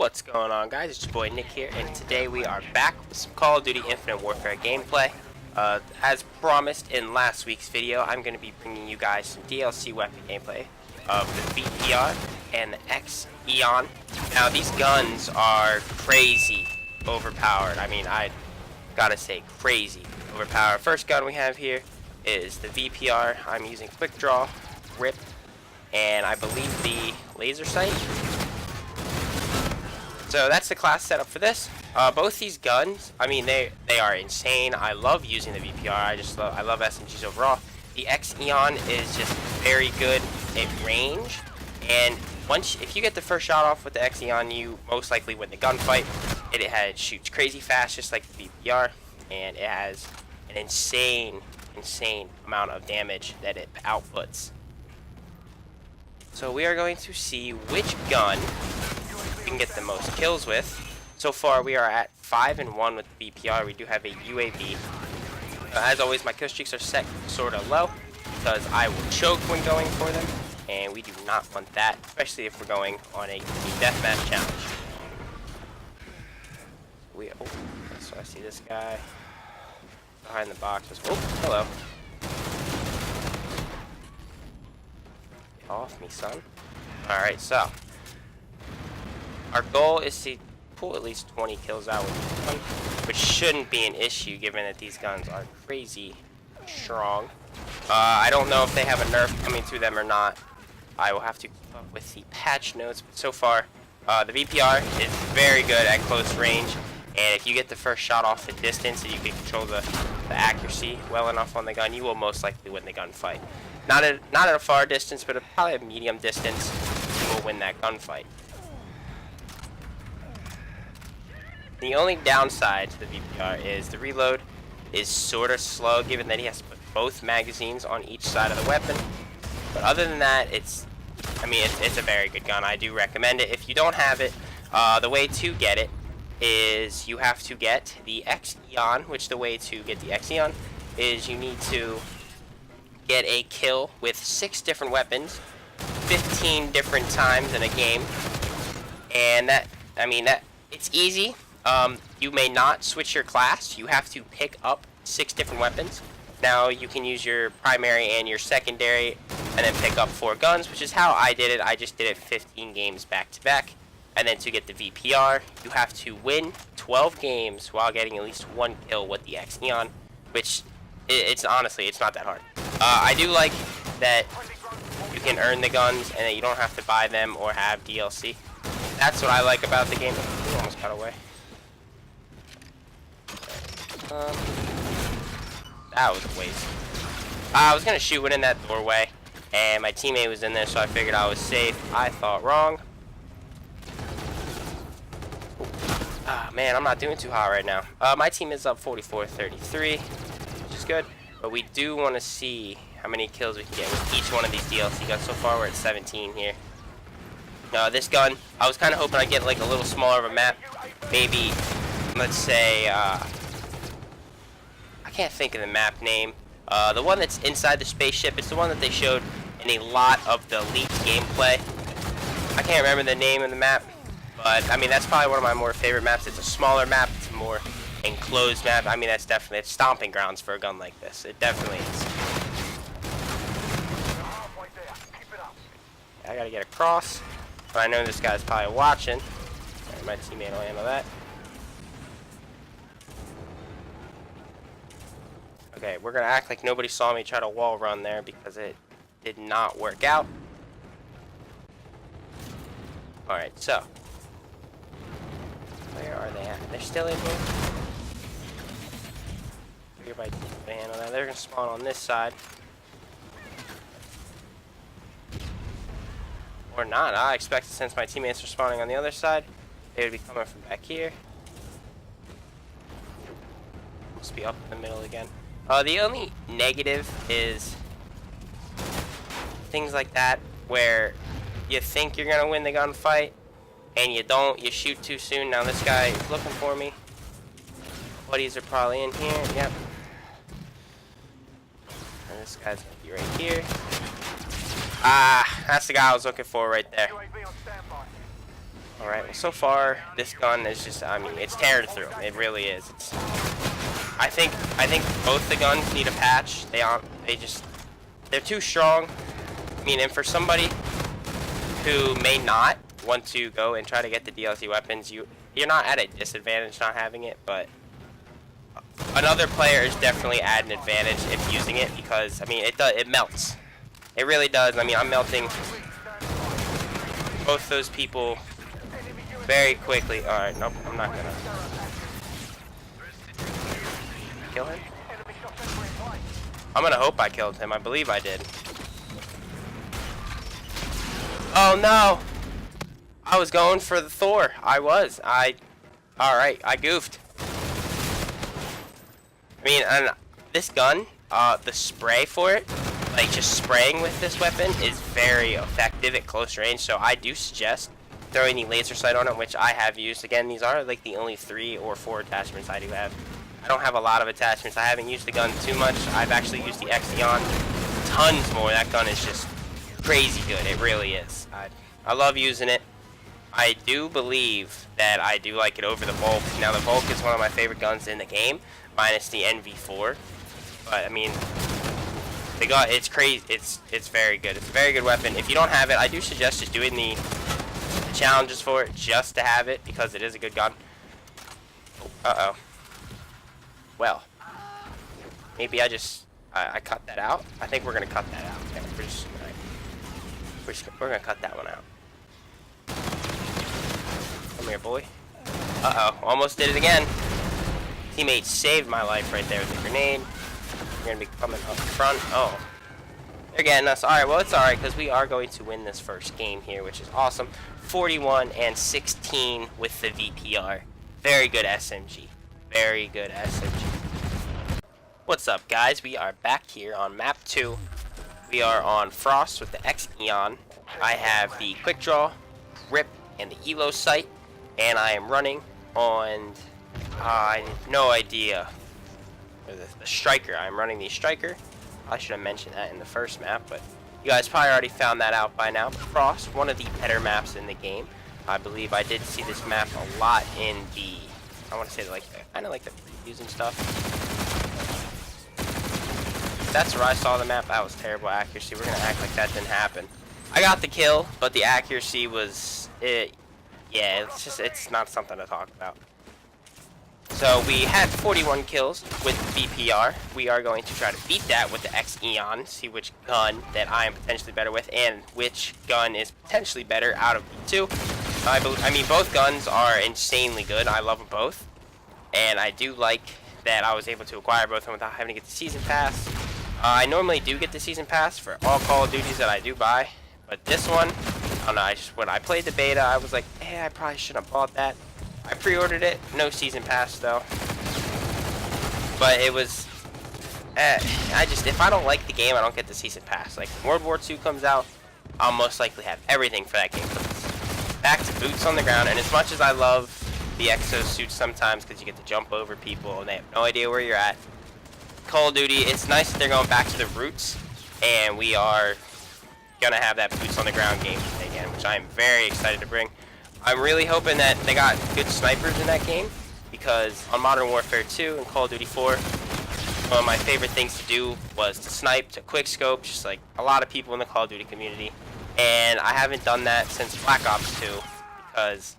What's going on, guys? It's your boy Nick here, and today we are back with some Call of Duty Infinite Warfare gameplay. As promised in last week's video, I'm going to be bringing you guys some DLC weapon gameplay of the VPR and the X-EON. Now, these guns are crazy overpowered. I mean, I gotta say, crazy overpowered. First gun we have here is the VPR. I'm using Quick Draw, RIP, and I believe the laser sight. So that's the class setup for this. Both these guns, I mean, they are insane. I love using the VPR. I love SMGs overall. The X-EON is just very good at range, and if you get the first shot off with the X-EON, you most likely win the gunfight. It shoots crazy fast, just like the VPR, and it has an insane amount of damage that it outputs. So we are going to see which gun we can get the most kills with. So far we are at 5-1 with the VPR. We do have a UAV. As always, my kill streaks are set sort of low because I will choke when going for them, and we do not want that, especially if we're going on a team deathmatch challenge. So I see this guy behind the boxes. Oh, hello. Get off me, son. Alright, so our goal is to pull at least 20 kills out with this gun, which shouldn't be an issue given that these guns are crazy strong. I don't know if they have a nerf coming to them or not. I will have to keep up with the patch notes, but so far the VPR is very good at close range, and if you get the first shot off the distance and you can control the accuracy well enough on the gun, you will most likely win the gunfight. Not at a far distance, but probably a medium distance, you will win that gunfight. The only downside to the VPR is the reload is sort of slow, given that he has to put both magazines on each side of the weapon. But other than that, it's a very good gun. I do recommend it. If you don't have it, the way to get it is you have to get the X-EON, which the way to get the X-EON is you need to get a kill with 6 different weapons, 15 different times in a game, and it's easy. You may not switch your class. You have to pick up 6 different weapons. Now you can use your primary and your secondary and then pick up 4 guns, which is how I did it. I just did it 15 games back to back. And then to get the VPR, you have to win 12 games while getting at least 1 kill with the X-EON, which honestly, it's not that hard. I do like that you can earn the guns and that you don't have to buy them or have DLC. That's what I like about the game. Ooh, almost got away. That was a waste. I was gonna shoot it in that doorway, and my teammate was in there, so I figured I was safe. I thought wrong. Man, I'm not doing too hot right now. My team is up 44-33, which is good, but we do want to see how many kills we can get with each one of these DLC guns. So far, we're at 17 here. This gun, I was kind of hoping I'd get like a little smaller of a map. Maybe, let's say, I can't think of the map name. The one that's inside the spaceship, it's the one that they showed in a lot of the leaked gameplay. I can't remember the name of the map, but I mean, that's probably one of my more favorite maps. It's a smaller map, it's a more enclosed map. I mean, it's stomping grounds for a gun like this. It definitely is. I gotta get across, but I know this guy's probably watching. My teammate will handle that. Okay, we're gonna act like nobody saw me try to wall run there because it did not work out. Alright, so where are they at? They're still in here? Figure by to handle that. They're gonna spawn on this side. Or not. I expected, since my teammates are spawning on the other side, they would be coming from back here. Must be up in the middle again. The only negative is things like that where you think you're gonna win the gunfight and you don't. You shoot too soon. Now this guy is looking for me. Buddies are probably in here. Yep. And this guy's gonna be right here. Ah, that's the guy I was looking for right there. Alright, well, so far, this gun is just, I mean, it's tearing through them. It really is. I think both the guns need a patch. They're too strong. I mean, and for somebody who may not want to go and try to get the DLC weapons, you're not at a disadvantage not having it, but another player is definitely at an advantage if using it, because, I mean, it melts. It really does. I mean, I'm melting both those people very quickly. Alright, nope, I'm not gonna kill him. I'm gonna hope I killed him. I believe I did. Oh no! I was going for the Thor. Alright, I goofed. I mean, and this gun, the spray for it, like just spraying with this weapon is very effective at close range, so I do suggest throwing the laser sight on it, which I have used. Again, these are like the only 3 or 4 attachments I do have. I don't have a lot of attachments. I haven't used the gun too much. I've actually used the X-EON tons more. That gun is just crazy good. It really is. I love using it. I do believe that I do like it over the Volk. Now, the Volk is one of my favorite guns in the game, minus the NV4. But, I mean, the gun, it's crazy. It's very good. It's a very good weapon. If you don't have it, I do suggest just doing the challenges for it just to have it, because it is a good gun. Uh-oh. Well, maybe I cut that out. I think we're gonna cut that out. Yeah, we're gonna cut that one out. Come here, boy. Uh-oh, almost did it again. Teammate saved my life right there with a grenade. We're gonna be coming up front. Oh, they're getting us. All right, well, it's all right, because we are going to win this first game here, which is awesome. 41-16 with the VPR. Very good SMG. Very good SMG. What's up, guys? We are back here on map 2. We are on Frost with the X-EON. I have the quick draw, grip, and the elo sight, and I am running on, I have no idea, the striker. I'm running the striker. I should have mentioned that in the first map, but you guys probably already found that out by now. Frost, one of the better maps in the game. I believe I did see this map a lot in the, I want to say, like, kind of like the previews and stuff. That's where I saw the map. That was terrible accuracy. We're gonna act like that didn't happen. I got the kill, but the accuracy was yeah, it's not something to talk about. So we had 41 kills with VPR. We are going to try to beat that with the X-EON, see which gun that I am potentially better with, and which gun is potentially better out of the two. I mean, both guns are insanely good. I love them both, and I do like that I was able to acquire both of them without having to get the season pass. I normally do get the season pass for all Call of Duties that I do buy, but this one, I don't know, when I played the beta, I was like, hey, I probably shouldn't have bought that. I pre-ordered it, no season pass though. But it was, if I don't like the game, I don't get the season pass. Like, when World War II comes out, I'll most likely have everything for that game. Back to boots on the ground, and as much as I love the exosuits sometimes, because you get to jump over people and they have no idea where you're at, Call of Duty, it's nice that they're going back to the roots, and we are gonna have that boots on the ground game again, which I am very excited to bring. I'm really hoping that they got good snipers in that game, because on Modern Warfare 2 and Call of Duty 4, one of my favorite things to do was to snipe, to quickscope, just like a lot of people in the Call of Duty community. And I haven't done that since Black Ops 2, because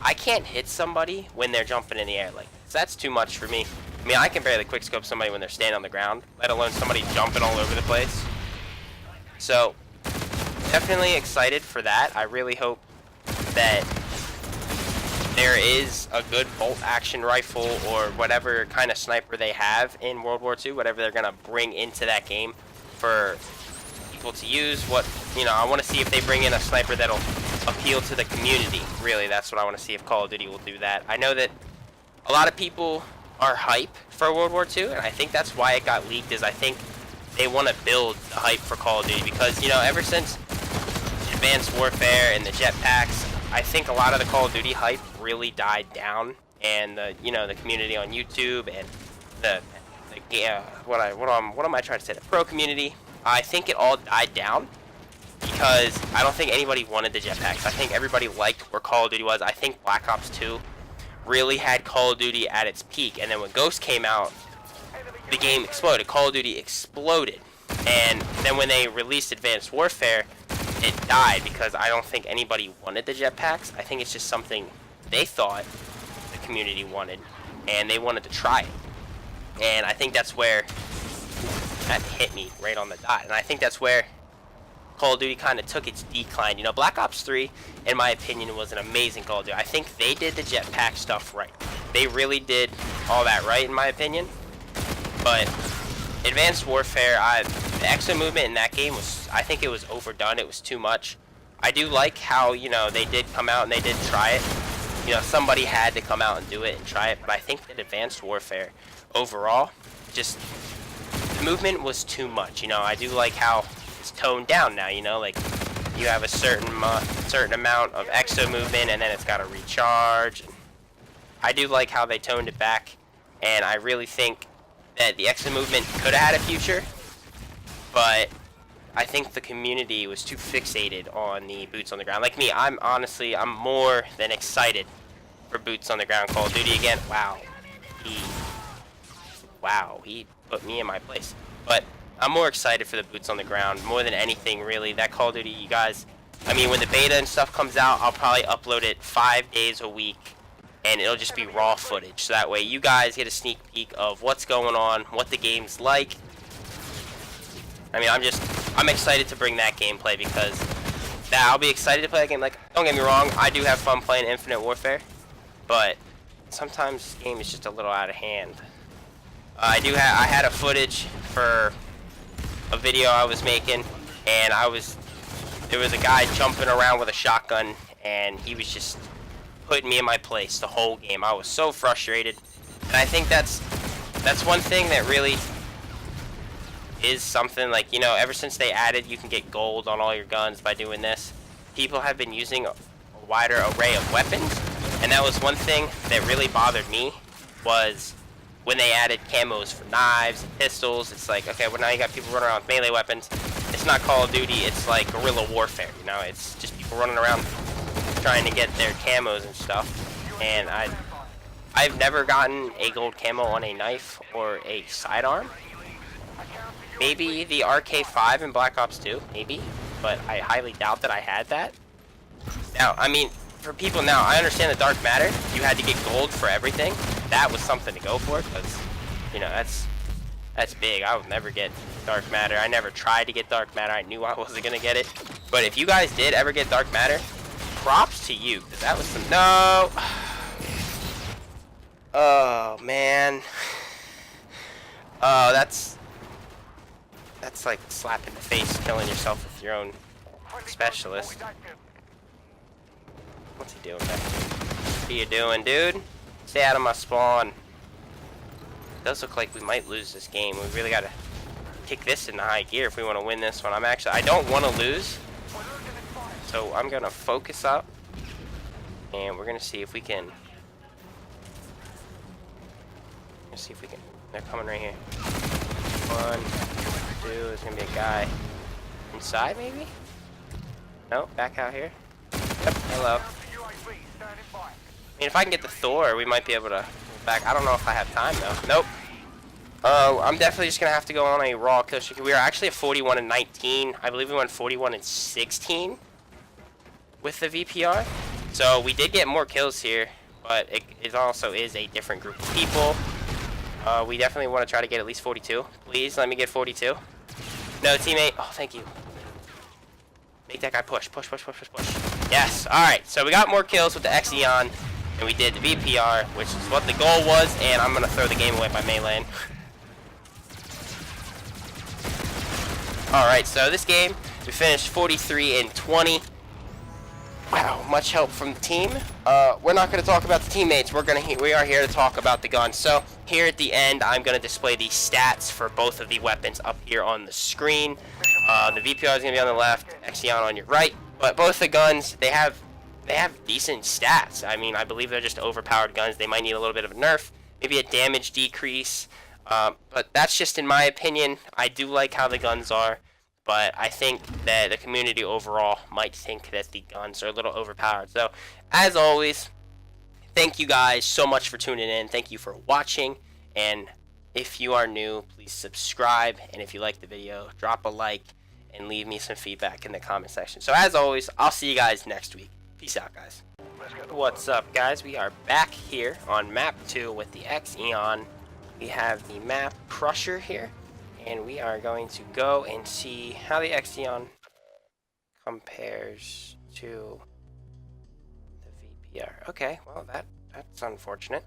I can't hit somebody when they're jumping in the air. Like, that's too much for me. I mean, I can barely quickscope somebody when they're standing on the ground, let alone somebody jumping all over the place. So, definitely excited for that. I really hope that there is a good bolt action rifle or whatever kind of sniper they have in World War II, whatever they're going to bring into that game for people to use. I want to see if they bring in a sniper that'll appeal to the community. Really, that's what I want to see, if Call of Duty will do that. I know that a lot of people are hype for World War II, and I think that's why it got leaked, is I think they want to build the hype for Call of Duty, because, ever since Advanced Warfare and the jetpacks, I think a lot of the Call of Duty hype really died down, and the community on YouTube and what am I trying to say? The pro community, I think it all died down because I don't think anybody wanted the jetpacks. I think everybody liked where Call of Duty was. I think Black Ops 2 really had Call of Duty at its peak, and then when Ghost came out, the game exploded. Call of Duty exploded. And then when they released Advanced Warfare, it died because I don't think anybody wanted the jetpacks. I think it's just something they thought the community wanted, and they wanted to try it. And I think that's where that hit me right on the dot. And I think that's where Call of Duty kind of took its decline. You know, Black Ops 3, in my opinion, was an amazing Call of Duty. I think they did the jetpack stuff right. They really did all that right, in my opinion. But Advanced Warfare, the extra movement in that game was, I think it was overdone. It was too much. I do like how, you know, they did come out and they did try it. You know, somebody had to come out and do it and try it. But I think that Advanced Warfare, overall, just, the movement was too much. You know, I do like how it's toned down now, you know, like, you have a certain amount of exo movement and then it's got to recharge. I do like how they toned it back, and I really think that the extra movement could have had a future, but I think the community was too fixated on the boots on the ground. Like me, I'm more than excited for boots on the ground Call of Duty again. Wow, he put me in my place. But I'm more excited for the boots on the ground more than anything, really. That Call of Duty, you guys, I mean, when the beta and stuff comes out, I'll probably upload it 5 days a week. And it'll just be raw footage, so that way you guys get a sneak peek of what's going on, what the game's like. I mean, I'm excited to bring that gameplay because I'll be excited to play that game. Like, don't get me wrong, I do have fun playing Infinite Warfare, but sometimes this game is just a little out of hand. I had a footage for a video I was making, and there was a guy jumping around with a shotgun, and he was just putting me in my place the whole game. I was so frustrated, and I think that's one thing that really is something, like, you know, ever since they added you can get gold on all your guns by doing this, people have been using a wider array of weapons, and that was one thing that really bothered me, was when they added camos for knives and pistols. It's like, okay, well, now you got people running around with melee weapons. It's not Call of Duty, it's like guerrilla warfare, you know, it's just people running around trying to get their camos and stuff. And I've never gotten a gold camo on a knife or a sidearm. Maybe the RK5 in Black Ops 2, maybe, but I highly doubt that I had that. Now, I mean, for people now, I understand the Dark Matter. You had to get gold for everything. That was something to go for, because, you know, that's big. I would never get Dark Matter. I never tried to get Dark Matter. I knew I wasn't gonna get it. But if you guys did ever get Dark Matter, props to you, because that was some... No! Oh, man. Oh, that's like slapping the face, killing yourself with your own specialist. What's he doing back here? What are you doing, dude? Stay out of my spawn. It does look like we might lose this game. We really gotta kick this into high gear if we want to win this one. I don't want to lose, so I'm gonna focus up, and we're gonna see if we can. Let's see if we can. They're coming right here. 1, 2. There's gonna be a guy inside, maybe. No, back out here. Yep. Hello. I mean, if I can get the Thor, we might be able to move back. I don't know if I have time though. Nope. I'm definitely just gonna have to go on a raw kill streak. We are actually at 41-19. I believe we went 41-16 with the VPR. So we did get more kills here, but it also is a different group of people. We definitely want to try to get at least 42. Please let me get 42. No, teammate. Oh, thank you. Make that guy push. Push, push, push, push, push. Yes. All right. So we got more kills with the X-EON, and we did the VPR, which is what the goal was, and I'm going to throw the game away by meleeing. All right. So this game, we finished 43-20. Wow, much help from the team. We're not going to talk about the teammates. We are here to talk about the guns. So here at the end, I'm going to display the stats for both of the weapons up here on the screen. The VPR is going to be on the left, X-EON on your right. But both the guns, they have decent stats. I mean, I believe they're just overpowered guns. They might need a little bit of a nerf, maybe a damage decrease. But that's just in my opinion. I do like how the guns are. but I think that the community overall might think that the guns are a little overpowered. So, as always, thank you guys so much for tuning in. Thank you for watching, and if you are new, please subscribe, and if you like the video, drop a like and leave me some feedback in the comment section. So as always, I'll see you guys next week. Peace out, guys. What's up, guys? We are back here on map 2 with the X-EON. We have the map Crusher here, and we are going to go and see how the X-EON compares to the VPR. Okay, well that's unfortunate.